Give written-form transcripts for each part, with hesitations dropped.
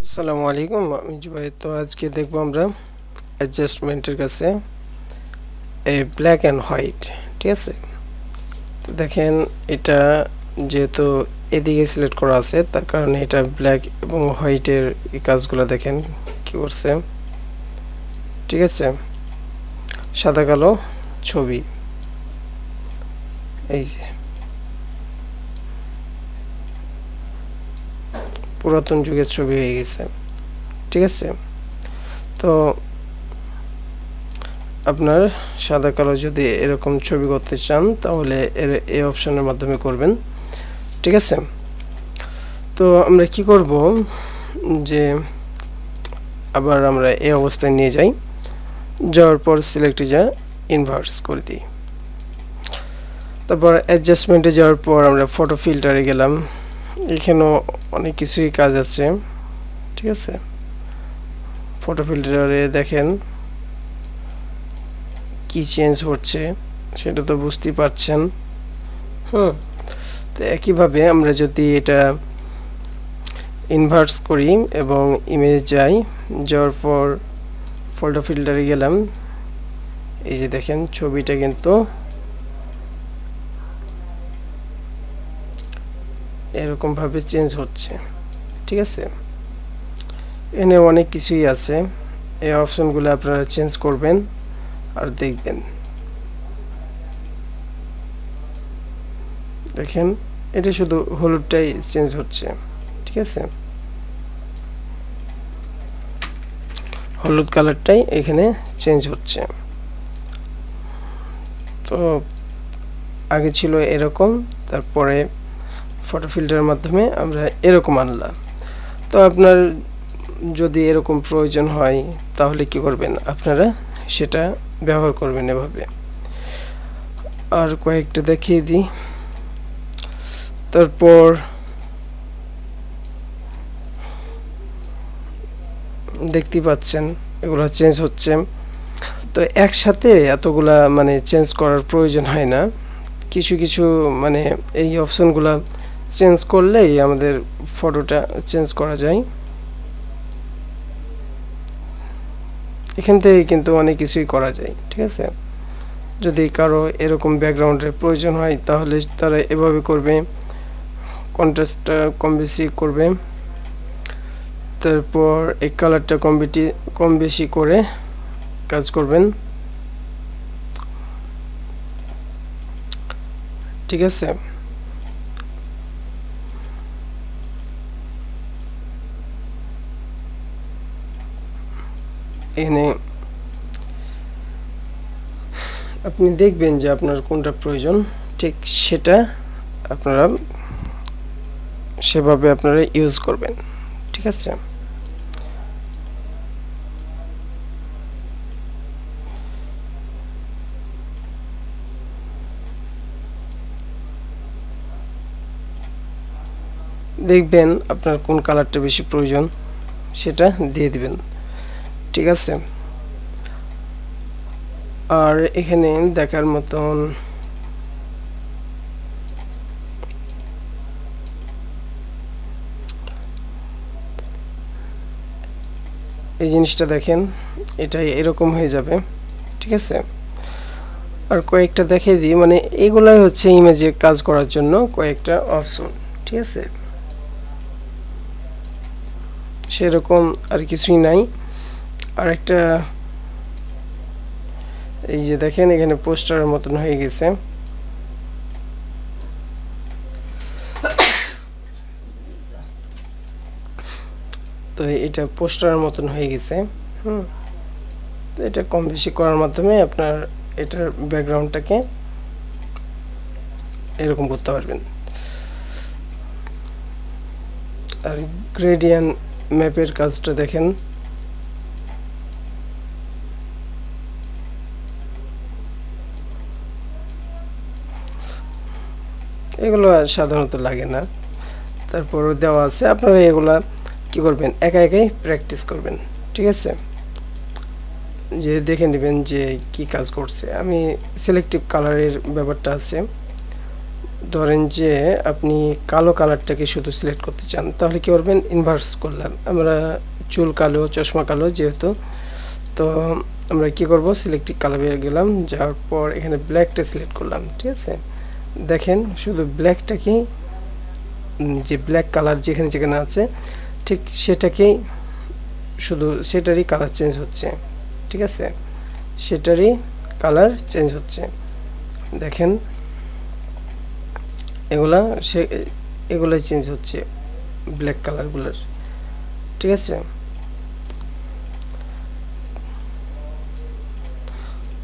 আসসালামু আলাইকুম, আমি জুবাইর। তো আজকে দেখবো আমরা অ্যাডজাস্টমেন্টের কাছে এই ব্ল্যাক অ্যান্ড হোয়াইট। ঠিক আছে, তো দেখেন এটা যেহেতু এদিকে সিলেক্ট করা আছে তার কারণে এটা ব্ল্যাক এবং হোয়াইটের এই কাজগুলো দেখেন কি করছে। ঠিক আছে, সাদা কালো ছবি, এই যে পুরাতন যুগের ছবি হয়ে গেছে। ঠিক আছে, তো আপনার সাদা কালো যদি এরকম ছবি করতে চান তাহলে এই অপশনের মাধ্যমে করবেন। ঠিক আছে, তো আমরা কি করব যে আবার আমরা এই অবস্থায় নিয়ে যাই, যাওয়ার পর সিলেক্টে যা ইনভার্স করে দিই। তারপর অ্যাডজাস্টমেন্টে যাওয়ার পর আমরা ফটো ফিল্টারে গেলাম। এখানেও অনেক কিছুই কাজ আছে। ঠিক আছে, ফটো ফিল্টারে দেখেন কি চেঞ্জ হচ্ছে সেটা তো বুঝতেই পারছেন। তো একইভাবে আমরা যদি এটা ইনভার্স করি এবং ইমেজ যাই, যাওয়ার পর ফটো ফিল্টারে গেলাম, এই যে দেখেন ছবিটা কিন্তু এরকম ভাবে চেঞ্জ হচ্ছে। ঠিক আছে, এখানে অনেক কিছুই আছে, এই অপশনগুলো আপনারা চেঞ্জ করবেন আর দেখবেন। দেখেন এটা শুধু হলুদটাই চেঞ্জ হচ্ছে। ঠিক আছে, হলুদ কালারটাই এখানে চেঞ্জ হচ্ছে। তো আগে ছিল এরকম, তারপরে ফটো ফিল্টারের মাধ্যমে আমরা এরকম আনলাম। তো আপনার যদি এরকম প্রয়োজন হয় তাহলে কি করবেন, আপনারা সেটা ব্যবহার করবেন এভাবে। আর কয়েকটা দেখিয়ে দিই। তারপর দেখতেই পাচ্ছেন এগুলো চেঞ্জ হচ্ছে। তো একসাথে এতগুলা মানে চেঞ্জ করার প্রয়োজন হয় না, কিছু কিছু মানে এই অপশনগুলা চেঞ্জ করলেই আমাদের ফটোটা চেঞ্জ করা যায়। এখান থেকে কিন্তু অনেক কিছুই করা যায়। ঠিক আছে, যদি কারো এরকম ব্যাকগ্রাউন্ডের প্রয়োজন হয় তাহলে তারা এভাবে করবে, কন্ট্রাস্টটা কম বেশি করবে, তারপর এই কালারটা কম বেশি করে কাজ করবেন। ঠিক আছে, এখানে আপনি দেখবেন যে আপনার কোনটা প্রয়োজন, ঠিক সেটা আপনারা সেভাবে আপনারা ইউজ করবেন। ঠিক আছে, দেখবেন আপনার কোন কালারটা বেশি প্রয়োজন সেটা দিয়ে দিবেন। ঠিক আছে, আর এখানে দেখার মতন এই জিনিসটা দেখেন, এটা এরকম হয়ে যাবে। ঠিক আছে, আর কয়েকটা দেখিয়ে দিই, মানে এগুলাই হচ্ছে ইমেজে কাজ করার জন্য কয়েকটা অপশন। ঠিক আছে, সেরকম আর কিছুই নাই। আর একটা এই যে দেখেন এখানে পোস্টারের মতন হয়ে গেছে। তো এটা পোস্টারের মতন হয়ে গেছে। তো এটা কম বেশি করার মাধ্যমে আপনার এটার ব্যাকগ্রাউন্ডটাকে এরকম করতে পারবেন। আর গ্রেডিয়ান ম্যাপের কাজটা দেখেন, এগুলো সাধারণত লাগে না, তারপরও দেওয়া আছে। আপনারা এগুলা কি করবেন, একা একাই প্র্যাকটিস করবেন। ঠিক আছে, যে দেখে নেবেন যে কি কাজ করছে। আমি সিলেক্টিভ কালারের ব্যাপারটা আছে, ধরেন যে আপনি কালো কালারটাকে শুধু সিলেক্ট করতে চান, তাহলে কি করবেন, ইনভার্স করলাম আমরা, চুল কালো চশমা কালো যেহেতু, তো আমরা কি করব, সিলেক্টিভ কালারে গেলাম, যাওয়ার পর এখানে ব্ল্যাকটা সিলেক্ট করলাম। ঠিক আছে, দেখেন শুধু ব্ল্যাকটাকে, যে ব্ল্যাক কালার যেখানে যেখানে আছে ঠিক সেটাকেই, শুধু সেটারই কালার চেঞ্জ হচ্ছে। ঠিক আছে, সেটারই কালার চেঞ্জ হচ্ছে। দেখেন এগুলা এগুলাই চেঞ্জ হচ্ছে ব্ল্যাক কালারগুলোর। ঠিক আছে,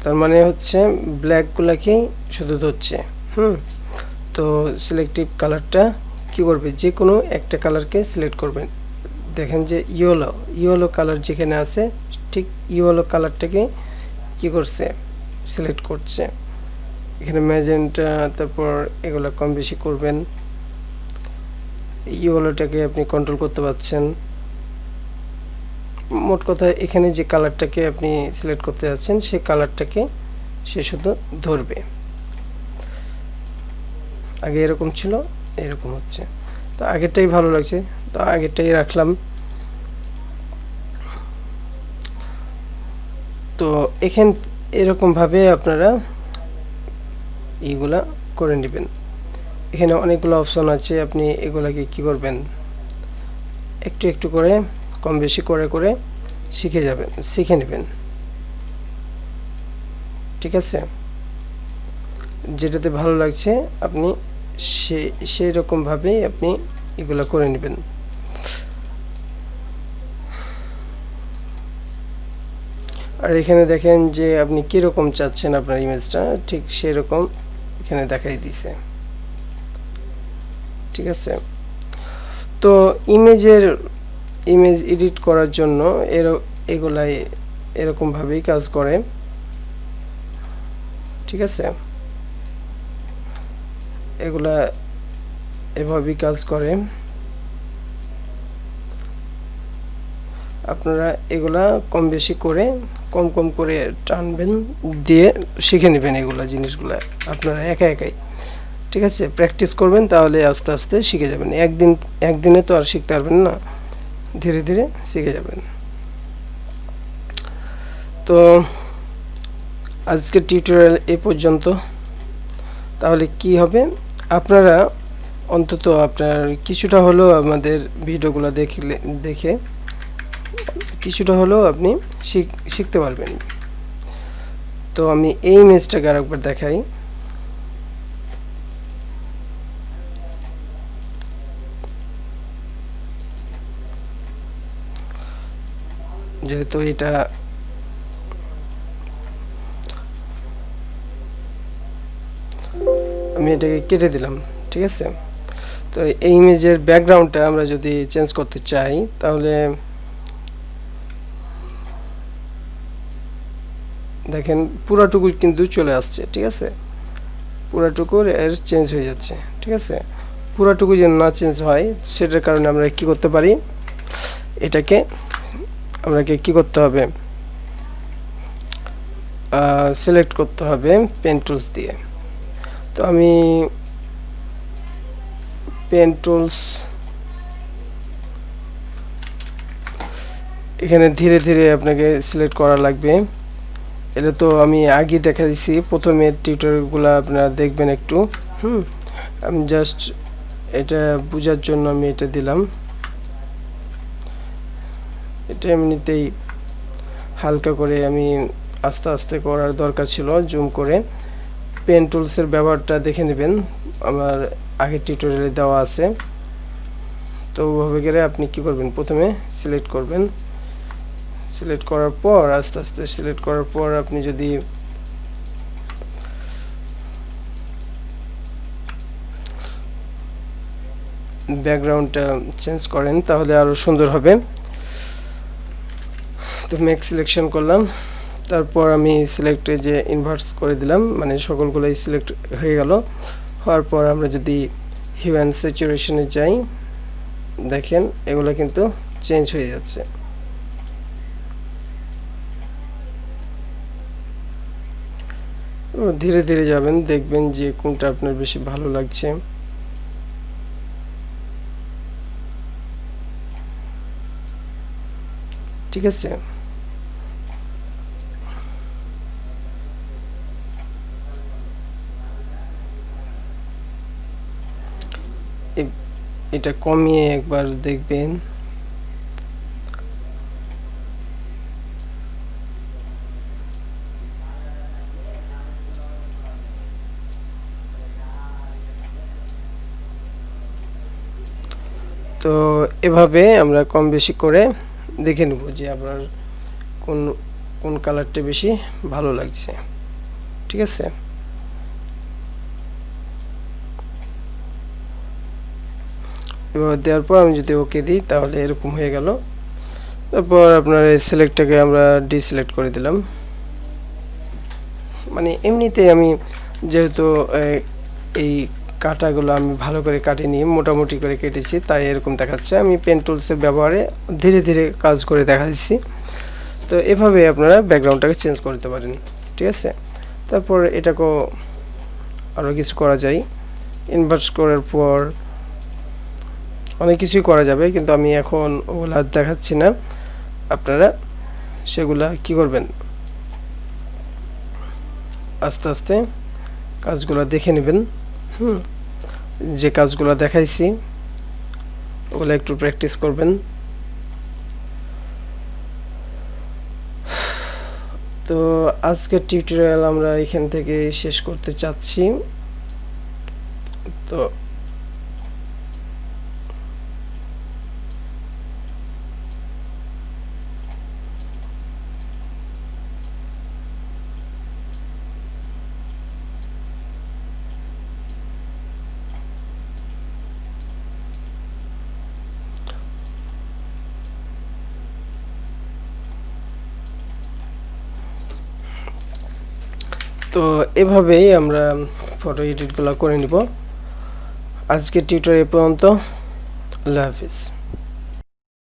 তার মানে হচ্ছে ব্ল্যাকগুলাকেই শুধু ধরছে। তো সিলেক্টিভ কালারটা কি করবে, যে কোনো একটা কালারকে সিলেক্ট করবেন। দেখেন যে ইয়েলো কালার যেখানে আছে ঠিক ইয়েলো কালারটাকে কি করছে, সিলেক্ট করছে। এখানে ম্যাজেন্টা, তারপর এগুলো কম বেশি করবেন, ইয়েলোটাকে আপনি কন্ট্রোল করতে পারছেন। মোট কথা এখানে যে কালারটাকে আপনি সিলেক্ট করতে যাচ্ছেন সেই কালারটাকে সে শুধু ধরবে। আগে এরকম ছিল, এরকম হচ্ছে। তো আগেরটাই ভালো লাগছে, তো আগেরটাই রাখলাম। তো এখান এরকমভাবে আপনারা এইগুলা করে নেবেন। এখানে অনেকগুলো অপশন আছে, আপনি এগুলাকে কি করবেন, একটু একটু করে কম বেশি করে করে শিখে নেবেন। ঠিক আছে, যেটাতে ভালো লাগছে আপনি সেই রকমভাবেই আপনি এগুলো করে নেবেন। আর এখানে দেখেন যে আপনি কীরকম চাচ্ছেন আপনার ইমেজটা, ঠিক সেরকম এখানে দেখাই দিছে। ঠিক আছে, তো ইমেজ এডিট করার জন্য এগুলাই এরকমভাবেই কাজ করে। ঠিক আছে, এগুলা এভাবেই কাজ করে। আপনারা এগুলা কম বেশি করে কম কম করে টানবেন, দিয়ে শিখে নেবেন এগুলা জিনিসগুলা আপনারা একা একাই। ঠিক আছে, প্র্যাকটিস করবেন, তাহলে আস্তে আস্তে শিখে যাবেন। একদিনে তো আর শিখতে পারবেন না, ধীরে ধীরে শিখে যাবেন। তো আজকের টিউটোরিয়াল এ পর্যন্ত। তাহলে কি হবে, আপনারা অন্তত আপনার কিছুটা হলেও আমাদের ভিডিওগুলো দেখে কিছুটা হলেও আপনি শিখতে পারবেন। তো আমি এই ইমেজটাকে আরেকবার দেখাই। যেহেতু এটা আমি এটাকে কেটে দিলাম। ঠিক আছে, তো এই ইমেজের ব্যাকগ্রাউন্ডটা আমরা যদি চেঞ্জ করতে চাই, তাহলে দেখেন পুরাটুকু কিন্তু চলে আসছে। ঠিক আছে, পুরাটুকু এর চেঞ্জ হয়ে যাচ্ছে। ঠিক আছে, পুরাটুকু যেন না চেঞ্জ হয় সেটার কারণে আমরা কি করতে পারি, এটাকে আমাকে কি করতে হবে, সিলেক্ট করতে হবে পেন টুলস দিয়ে। তো আমি পেন টুলস এখানে ধীরে ধীরে আপনাকে সিলেক্ট করা লাগবে। এটা তো আমি আগে দেখা দিচ্ছি, প্রথমে টিউটোরিয়ালগুলো আপনারা দেখবেন একটু। আমি জাস্ট এটা বোঝার জন্য আমি এটা দিলাম। এটা এমনিতেই হালকা করে আমি আস্তে আস্তে করার দরকার ছিল, জুম করে। পেন টুলসের ব্যবহারটা দেখে নেবেন, আমার আগের টিউটোরিয়ালে দেওয়া আছে। তো ওভাবে করে আপনি কি করবেন, প্রথমে সিলেক্ট করবেন, সিলেক্ট করার পর আস্তে আস্তে সিলেক্ট করার পর আপনি যদি ব্যাকগ্রাউন্ডটা চেঞ্জ করেন তাহলে আরো সুন্দর হবে। তো মেক সিলেকশন করলাম, তারপর আমি সিলেক্টে যে ইনভার্স করে দিলাম, মানে সকলগুলোই সিলেক্ট হয়ে গেল। হওয়ার পর আমরা যদি হিউ অ্যান্ড স্যাচুরেশনে যাই, দেখেন এগুলো কিন্তু চেঞ্জ হয়ে যাচ্ছে। ধীরে ধীরে যাবেন, দেখবেন যে কোনটা আপনার বেশি ভালো লাগছে। ঠিক আছে, এটা কমিয়ে একবার দেখবেন। তো এভাবে আমরা কম বেশি করে দেখে নেব যে আপনার কোন কোন কালারটা বেশি ভালো লাগছে। ঠিক আছে, এবার দেওয়ার পর আমি যদি ওকে দিই তাহলে এরকম হয়ে গেল। তারপর আপনার এই সিলেক্টটাকে আমরা ডিসিলেক্ট করে দিলাম। মানে এমনিতেই আমি যেহেতু এই কাটাগুলো আমি ভালো করে কাটি নিয়ে মোটামুটি করে কেটেছি, তাই এরকম দেখাচ্ছে। আমি পেন টুলসের ব্যবহারে ধীরে ধীরে কাজ করে দেখাচ্ছি। তো এভাবে আপনারা ব্যাকগ্রাউন্ডটাকে চেঞ্জ করতে পারেন। ঠিক আছে, তারপর এটাকেও আরও কিছু করা যায়। ইনভার্স করার পর অনেক কিছুই করা যাবে, কিন্তু আমি এখন ওগুলো আর দেখাচ্ছি না। আপনারা সেগুলা কি করবেন, আস্তে আস্তে কাজগুলো দেখে নেবেন। যে কাজগুলো দেখাইছি ওগুলো একটু প্র্যাকটিস করবেন। তো আজকের টিউটোরিয়াল আমরা এখান থেকে শেষ করতে চাচ্ছি। তো তো এভাবেই আমরা ফটো এডিটগুলো করে নিব। আজকের টিউটোরিয়াল পর্যন্ত। আল্লাহ হাফিজ।